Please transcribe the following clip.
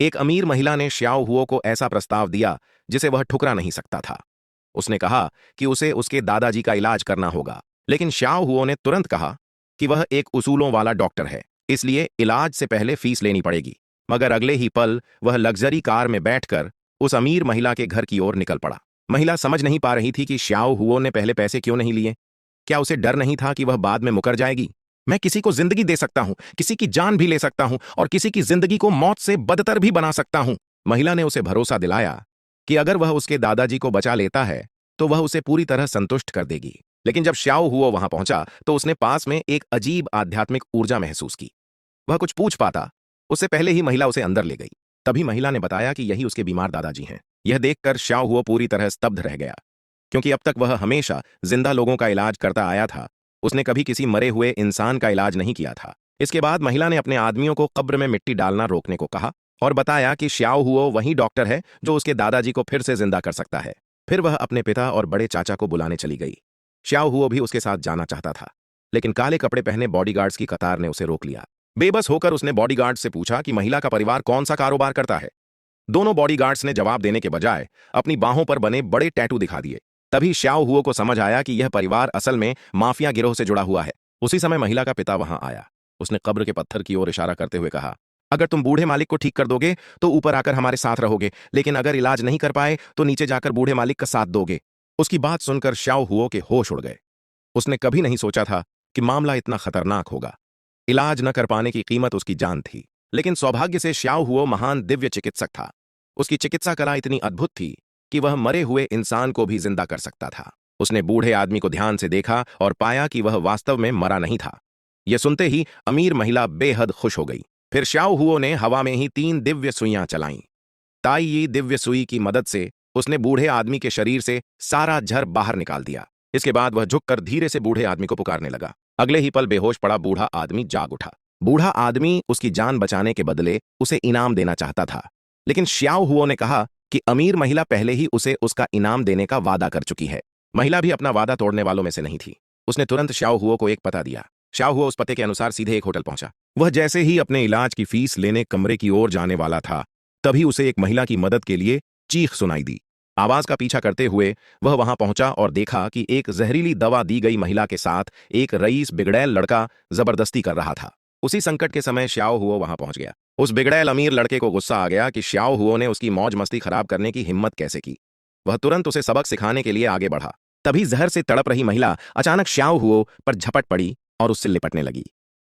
एक अमीर महिला ने श्याओ हुओ को ऐसा प्रस्ताव दिया जिसे वह ठुकरा नहीं सकता था। उसने कहा कि उसे उसके दादाजी का इलाज करना होगा, लेकिन श्याओ हुओ ने तुरंत कहा कि वह एक उसूलों वाला डॉक्टर है, इसलिए इलाज से पहले फीस लेनी पड़ेगी। मगर अगले ही पल वह लग्जरी कार में बैठकर उस अमीर महिला के घर की ओर निकल पड़ा। महिला समझ नहीं पा रही थी कि श्याओ हुओ ने पहले पैसे क्यों नहीं लिए। क्या उसे डर नहीं था कि वह बाद में मुकर जाएगी? मैं किसी को जिंदगी दे सकता हूं, किसी की जान भी ले सकता हूं और किसी की जिंदगी को मौत से बदतर भी बना सकता हूं। महिला ने उसे भरोसा दिलाया कि अगर वह उसके दादाजी को बचा लेता है तो वह उसे पूरी तरह संतुष्ट कर देगी। लेकिन जब श्याओ हुओ वहां पहुंचा तो उसने पास में एक अजीब आध्यात्मिक ऊर्जा महसूस की। वह कुछ पूछ पाता उससे पहले ही महिला उसे अंदर ले गई। तभी महिला ने बताया कि यही उसके बीमार दादाजी हैं। यह देखकर श्याओ हुओ पूरी तरह स्तब्ध रह गया, क्योंकि अब तक वह हमेशा जिंदा लोगों का इलाज करता आया था। उसने कभी किसी मरे हुए इंसान का इलाज नहीं किया था। इसके बाद महिला ने अपने आदमियों को कब्र में मिट्टी डालना रोकने को कहा और बताया कि श्याओ हुओ वही डॉक्टर है जो उसके दादाजी को फिर से जिंदा कर सकता है। फिर वह अपने पिता और बड़े चाचा को बुलाने चली गई। श्याओ हुओ भी उसके साथ जाना चाहता था, लेकिन काले कपड़े पहने बॉडीगार्ड्स की कतार ने उसे रोक लिया। बेबस होकर उसने बॉडीगार्ड से पूछा कि महिला का परिवार कौन सा कारोबार करता है। दोनों बॉडीगार्ड्स ने जवाब देने के बजाय अपनी बाहों पर बने बड़े टैटू दिखा दिए। तभी श्याओ हुओ को समझ आया कि यह परिवार असल में माफिया गिरोह से जुड़ा हुआ है। उसी समय महिला का पिता वहां आया। उसने कब्र के पत्थर की ओर इशारा करते हुए कहा, अगर तुम बूढ़े मालिक को ठीक कर दोगे तो ऊपर आकर हमारे साथ रहोगे, लेकिन अगर इलाज नहीं कर पाए तो नीचे जाकर बूढ़े मालिक का साथ दोगे। उसकी बात सुनकर श्याओ हुओ के होश उड़ गए। उसने कभी नहीं सोचा था कि मामला इतना खतरनाक होगा। इलाज न कर पाने की कीमत उसकी जान थी, लेकिन सौभाग्य से श्याओ हुओ महान दिव्य चिकित्सक था। उसकी चिकित्सा कला इतनी अद्भुत थी कि वह मरे हुए इंसान को भी जिंदा कर सकता था। उसने बूढ़े आदमी को ध्यान से देखा और पाया कि वह वास्तव में मरा नहीं था। यह सुनते ही अमीर महिला बेहद खुश हो गई। फिर श्याओ हुओ ने हवा में ही 3 दिव्य सुइयां चलाईं। ताई यी दिव्य सुई की मदद से उसने बूढ़े आदमी के शरीर से सारा जहर बाहर निकाल दिया। इसके बाद वह झुककर धीरे से बूढ़े आदमी को पुकारने लगा। अगले ही पल बेहोश पड़ा बूढ़ा आदमी जाग उठा। बूढ़ा आदमी उसकी जान बचाने के बदले उसे इनाम देना चाहता था, लेकिन श्याओ हुओ ने कहा कि अमीर महिला पहले ही उसे उसका इनाम देने का वादा कर चुकी है। महिला भी अपना वादा तोड़ने वालों में से नहीं थी। उसने तुरंत श्याओ हुओ को एक पता दिया। श्याओ हुओ उस पते के अनुसार सीधे एक होटल पहुंचा। वह जैसे ही अपने इलाज की फीस लेने कमरे की ओर जाने वाला था, तभी उसे एक महिला की मदद के लिए चीख सुनाई दी। आवाज का पीछा करते हुए वह वहां पहुंचा और देखा कि एक जहरीली दवा दी गई महिला के साथ एक रईस बिगड़ैल लड़का जबरदस्ती कर रहा था। उसी संकट के समय श्याओ हुओ वहां पहुंच गया। उस बिगड़ैल अमीर लड़के को गुस्सा आ गया कि श्याओ हुओ ने उसकी मौज मस्ती खराब करने की हिम्मत कैसे की। वह तुरंत उसे सबक सिखाने के लिए आगे बढ़ा। तभी जहर से तड़प रही महिला अचानक श्याओ हुओ पर झपट पड़ी और उससे लिपटने लगी।